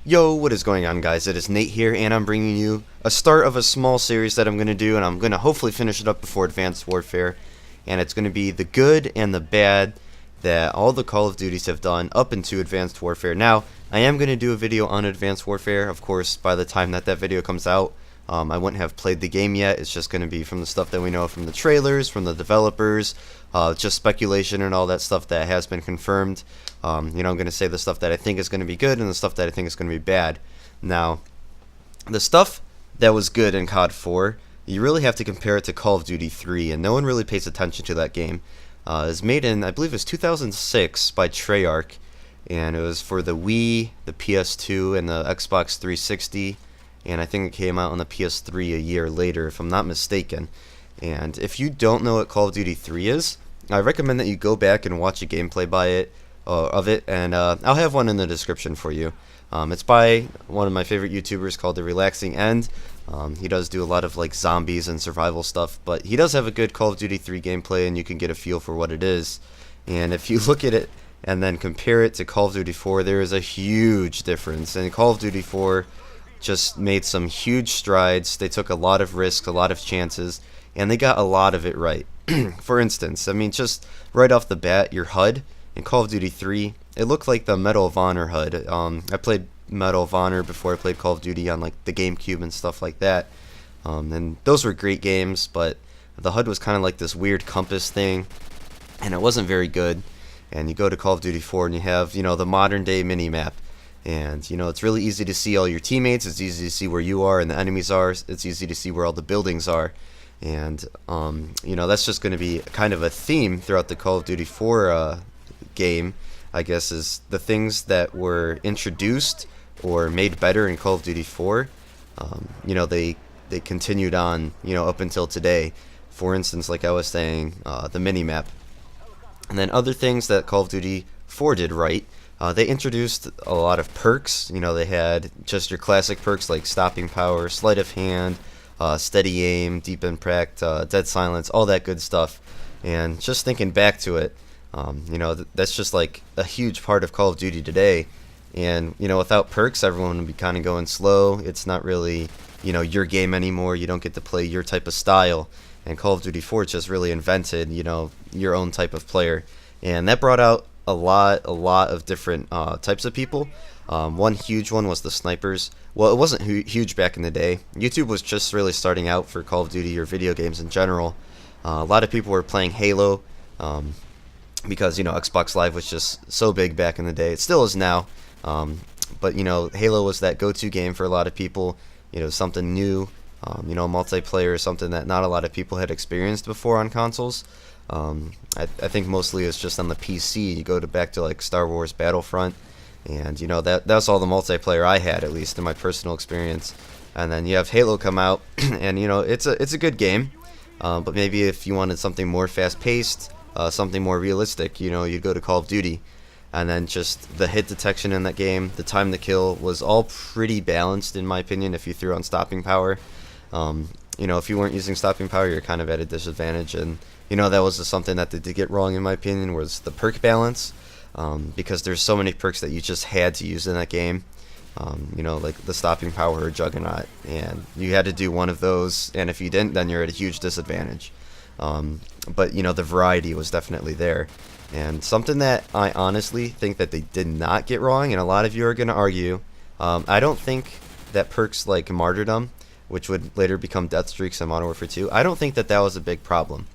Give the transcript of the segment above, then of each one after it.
Yo, what is going on, guys? It is Nate here, and I'm bringing you a start of a small series that I'm going to do, and I'm going to hopefully finish it up before Advanced Warfare. And it's going to be the good and the bad that all the Call of Duties have done up into Advanced Warfare. Now, I am going to do a video on Advanced Warfare. Of course, by the time that video comes out, I wouldn't have played the game yet. It's just going to be from the stuff that we know from the trailers, from the developers, just speculation and all that stuff that has been confirmed. I'm going to say the stuff that I think is going to be good and the stuff that I think is going to be bad. Now, the stuff that was good in COD 4, you really have to compare it to Call of Duty 3, and no one really pays attention to that game. It was made in, I believe it was 2006 by Treyarch, and it was for the Wii, the PS2, and the Xbox 360, and I think it came out on the PS3 a year later, if I'm not mistaken. And if you don't know what Call of Duty 3 is, I recommend that you go back and watch a gameplay of it, and I'll have one in the description for you. It's by one of my favorite YouTubers called The Relaxing End. He does do a lot of like zombies and survival stuff, but he does have a good Call of Duty 3 gameplay, and you can get a feel for what it is. And if you look at it and then compare it to Call of Duty 4, there is a huge difference. And Call of Duty 4 just made some huge strides. They took a lot of risks, a lot of chances, and they got a lot of it right. For instance, I mean, just right off the bat, your HUD in Call of Duty 3, it looked like the Medal of Honor HUD. I played Medal of Honor before I played Call of Duty on like the GameCube and stuff like that. And those were great games, but the HUD was kind of like this weird compass thing, and it wasn't very good. And you go to Call of Duty 4 and you have, the modern day mini-map. And, it's really easy to see all your teammates. It's easy to see where you are and the enemies are. It's easy to see where all the buildings are. And, that's just going to be kind of a theme throughout the Call of Duty 4 game, I guess, is the things that were introduced or made better in Call of Duty 4. They continued on, up until today. For instance, like I was saying, the minimap. And then other things that Call of Duty 4 did right. They introduced a lot of perks. They had just your classic perks like stopping power, sleight of hand, steady aim, deep impact, dead silence, all that good stuff. And just thinking back to it, that's just like a huge part of Call of Duty today. And, without perks, everyone would be kind of going slow. It's not really, your game anymore. You don't get to play your type of style. And Call of Duty 4 just really invented, your own type of player. And that brought out a lot of different types of people. One huge one was the snipers. Well, it wasn't huge back in the day. YouTube was just really starting out for Call of Duty or video games in general. A lot of people were playing Halo because, Xbox Live was just so big back in the day. It still is now. But, Halo was that go-to game for a lot of people. Something new, multiplayer, something that not a lot of people had experienced before on consoles. I think mostly it's just on the PC. You go back to like Star Wars Battlefront, and that's all the multiplayer I had, at least in my personal experience. And then you have Halo come out, and it's a good game, but maybe if you wanted something more fast-paced, something more realistic, you'd go to Call of Duty. And then just the hit detection in that game, the time to kill was all pretty balanced in my opinion. If you threw on stopping power, if you weren't using stopping power, you're kind of at a disadvantage. And that was something that they did get wrong in my opinion, was the perk balance, because there's so many perks that you just had to use in that game. Like the stopping power or juggernaut, and you had to do one of those, and if you didn't, then you're at a huge disadvantage. But the variety was definitely there. And something that I honestly think that they did not get wrong, and a lot of you are going to argue, I don't think that perks like Martyrdom, which would later become Death Streaks in Modern Warfare 2, I don't think that was a big problem.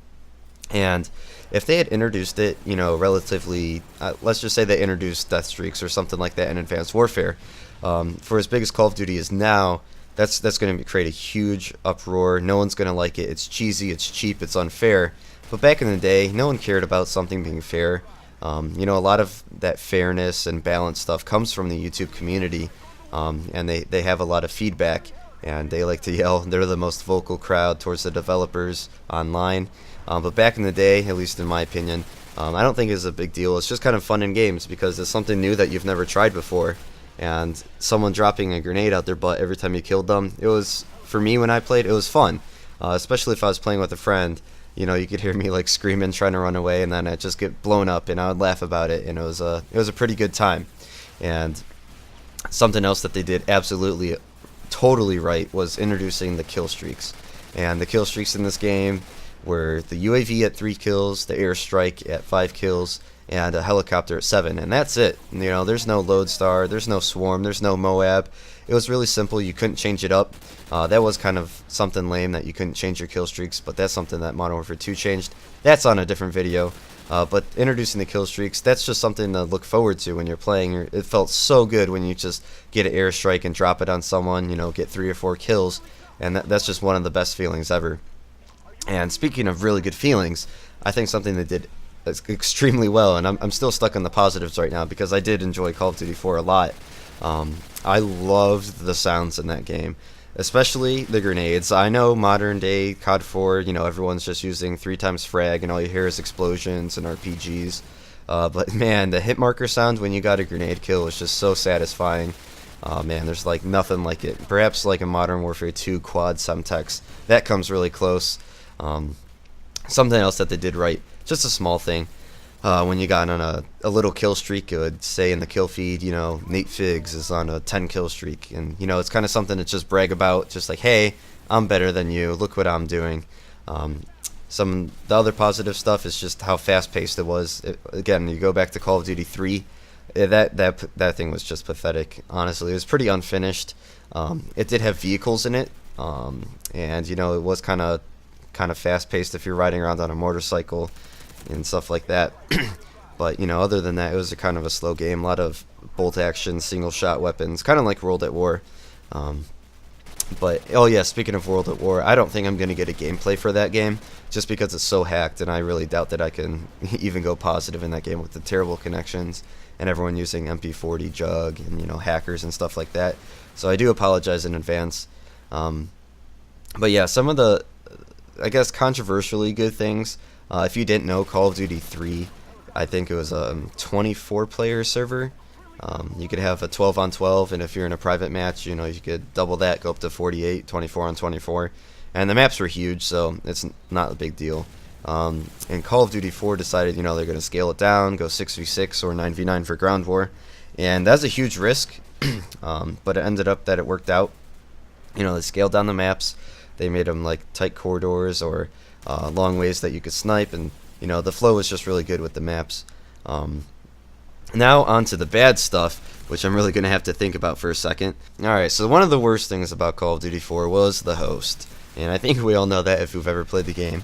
And if they had introduced it, relatively, let's just say they introduced Death Streaks or something like that in Advanced Warfare, for as big as Call of Duty is now, that's going to create a huge uproar. No one's going to like it. It's cheesy, it's cheap, it's unfair. But back in the day, no one cared about something being fair. A lot of that fairness and balance stuff comes from the YouTube community, and they have a lot of feedback, and they like to yell. They're the most vocal crowd towards the developers online. But back in the day, at least in my opinion, I don't think it's a big deal. It's just kind of fun in games because it's something new that you've never tried before. And someone dropping a grenade out their butt every time you killed them, it was, for me when I played, it was fun. Especially if I was playing with a friend. You could hear me like screaming, trying to run away, and then I'd just get blown up, and I would laugh about it, and it was a pretty good time. And Something else that they did absolutely totally right was introducing the kill streaks. And the kill streaks in this game were the UAV at 3 kills, the airstrike at 5 kills, and a helicopter at 7, and that's it. You know, there's no lodestar, there's no swarm, there's no Moab. It was really simple. You couldn't change it up. That was kind of something lame that you couldn't change your kill streaks, but that's something that Modern Warfare 2 changed. That's on a different video. But introducing the kill streaks, that's just something to look forward to when you're playing. It felt so good when you just get an airstrike and drop it on someone, you know, get 3 or 4 kills, and that's just one of the best feelings ever. And speaking of really good feelings, I think something that did extremely well, and I'm still stuck in the positives right now because I did enjoy Call of Duty 4 a lot. I loved the sounds in that game, especially the grenades. I know modern day COD 4, you know, everyone's just using 3x frag and all you hear is explosions and RPGs. But man, the hit marker sound when you got a grenade kill was just so satisfying. Man, there's like nothing like it. Perhaps like a Modern Warfare 2 quad Semtex. That comes really close. Something else that they did right, just a small thing. When you got on a little kill streak, it would say in the kill feed, you know, Nate Figs is on a 10 kill streak. And, you know, it's kind of something to just brag about. Just like, hey, I'm better than you. Look what I'm doing. The other positive stuff is just how fast-paced it was. Again, you go back to Call of Duty 3, that thing was just pathetic. Honestly, it was pretty unfinished. It did have vehicles in it, and you know it was kind of fast-paced if you're riding around on a motorcycle and stuff like that. But you know, other than that, it was a kind of a slow game. A lot of bolt action, single-shot weapons, kind of like World at War. But, oh yeah, speaking of World at War, I don't think I'm going to get a gameplay for that game, just because it's so hacked, and I really doubt that I can even go positive in that game with the terrible connections, and everyone using MP40 jug, and, you know, hackers and stuff like that. So I do apologize in advance. But yeah, some of the, I guess, controversially good things, if you didn't know, Call of Duty 3, I think it was a 24-player server. You could have a 12 on 12, and if you're in a private match, you know, you could double that, go up to 48, 24 on 24. And the maps were huge, so it's not a big deal. And Call of Duty 4 decided, you know, they're going to scale it down, go 6v6 or 9v9 for ground war. And that's a huge risk, but it ended up that it worked out. You know, they scaled down the maps. They made them like tight corridors or long ways that you could snipe, and, you know, the flow was just really good with the maps. Now on to the bad stuff, which I'm really going to have to think about for a second. Alright, so one of the worst things about Call of Duty 4 was the host. And I think we all know that if we've ever played the game.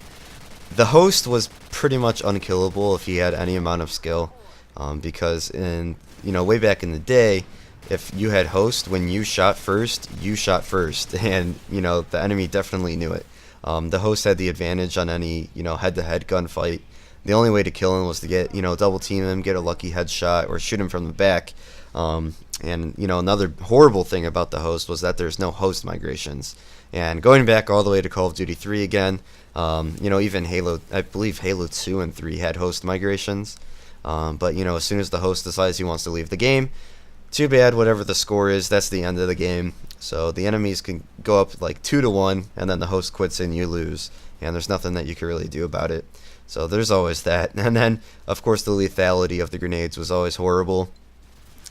The host was pretty much unkillable if he had any amount of skill. Because in, you know, way back in the day, if you had host, when you shot first, you shot first. And, you know, the enemy definitely knew it. The host had the advantage on any, you know, head-to-head gunfight. The only way to kill him was to get, you know, double team him, get a lucky headshot, or shoot him from the back. And, you know, another horrible thing about the host was that there's no host migrations. And going back all the way to Call of Duty 3 again, you know, even Halo, I believe Halo 2 and 3 had host migrations. But, you know, as soon as the host decides he wants to leave the game, too bad, whatever the score is, that's the end of the game. So the enemies can go up like 2-1, and then the host quits and you lose. And there's nothing that you can really do about it. So there's always that. And then, of course, the lethality of the grenades was always horrible,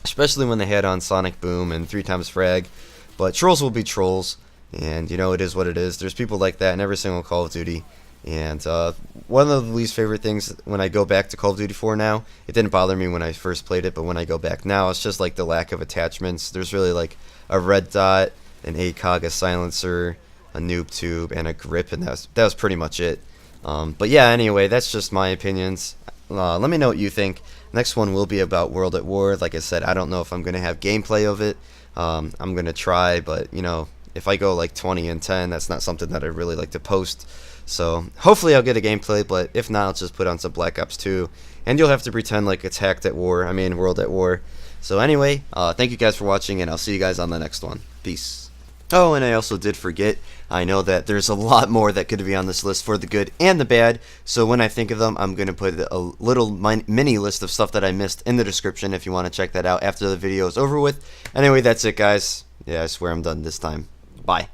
especially when they had on Sonic Boom and 3x frag. But trolls will be trolls, and, you know, it is what it is. There's people like that in every single Call of Duty. And one of the least favorite things when I go back to Call of Duty 4 now, it didn't bother me when I first played it, but when I go back now, it's just like the lack of attachments. There's really like a red dot, an ACOG, a silencer, a noob tube, and a grip, and that was pretty much it. But yeah, anyway, that's just my opinions. Let me know what you think. Next one will be about World at War. Like I said, I don't know if I'm going to have gameplay of it. I'm going to try, but, you know, if I go like 20 and 10, that's not something that I really like to post. So hopefully I'll get a gameplay, but if not, I'll just put on some Black Ops 2. And you'll have to pretend like it's World at War. So anyway, thank you guys for watching, and I'll see you guys on the next one. Peace. Oh, and I also did forget, I know that there's a lot more that could be on this list for the good and the bad, so when I think of them, I'm going to put a little mini list of stuff that I missed in the description if you want to check that out after the video is over with. Anyway, that's it, guys. Yeah, I swear I'm done this time. Bye.